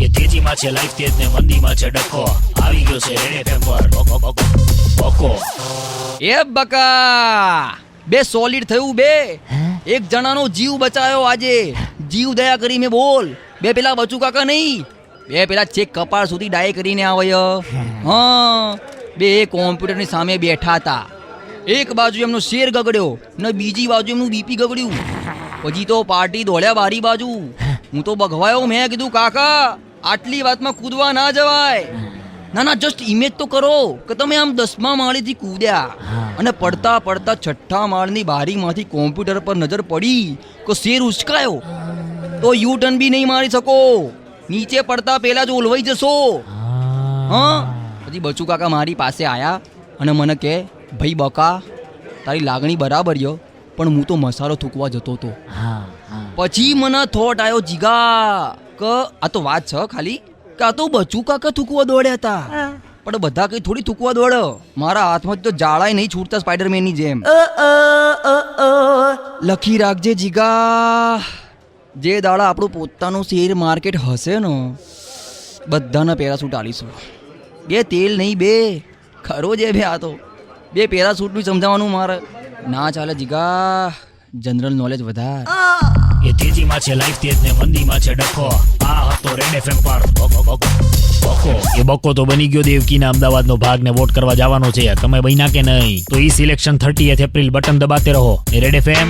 એ તેજીમાં છે લાઈફ તેજ ને મંદીમાં છે ડખો. આવી ગયો છે રેડ એફએમ પર બકો. એ બકા બે સોલિડ થયું બે. એક જણાનો જીવ બચાયો આજે. જીવ દયા કરીને બોલ. બે પેલા બચુ કાકા નહીં, બે પેલા ચેક કપાળ સુધી ડાય કરીને આવે. હા, બે કોમ્પ્યુટરની સામે બેઠા હતા. એક બાજુ એમનો શેર ગગડ્યો ને બીજી બાજુ એમનું બીપી ગગડ્યું. પછી તો પાર્ટી દોડ્યા બારી બાજુ. હું તો બગવાયો. મેં કીધું કાકા આટલી વાતમાં કૂદવા ના જવાય. ના ના, જસ્ટ ઇમેજ તો કરો કે તમે આમ 10મા માળેથી કૂદ્યા અને પડતા પડતા 6ઠ્ઠા માળની બારીમાંથી કોમ્પ્યુટર પર નજર પડી કે શેર ઉચકાયો તો યુ ટર્ન બી નહીં મારી શકો. નીચે પડતા પહેલા જ ઓલવાઈ જશો. હા, પછી બચુ કાકા મારી પાસે આયા અને મને કહે, ભાઈ બકા તારી લાગણી બરાબર છે, પણ હું તો મસાલો થૂકવા જતો હતો. પછી મને થોટ આવ્યો જીગા કે આ તો વાત છે ખાલી કે આ તો બચુ કાકા થૂકવા દોડ્યા હતા. પણ બધા કઈ થોડી થૂકવા દોડે. મારા હાથમાં તો જાળાય નહીં છૂટતા સ્પાઈડરમેનની જેમ. લખી રાખજે જીગા, જે દાડા આપણું પોતાનું શેર માર્કેટ હશે ને બધાના પેરાસૂટ આલીશું. બે તેલ નહીં બે ખરો જે બે. આ તો બે પેરાસૂટનું સમજાવવાનું મારે ના ચાલે જીગા. જનરલ નોલેજ વધાર. એ તેજીમાં છે લાઈફ તેજ ને મંદીમાં છે ડખો. આ હતો રેડ એફએમ પર બકો. એ બકો તો બની ગયો દેવકીના અમદાવાદનો ભાગ ને વોટ કરવા જવાનો છે. તમે બન્યા કે નહીં? તો ઈ સિલેક્શન 30 એપ્રિલ બટન દબાતે રહો. Red FM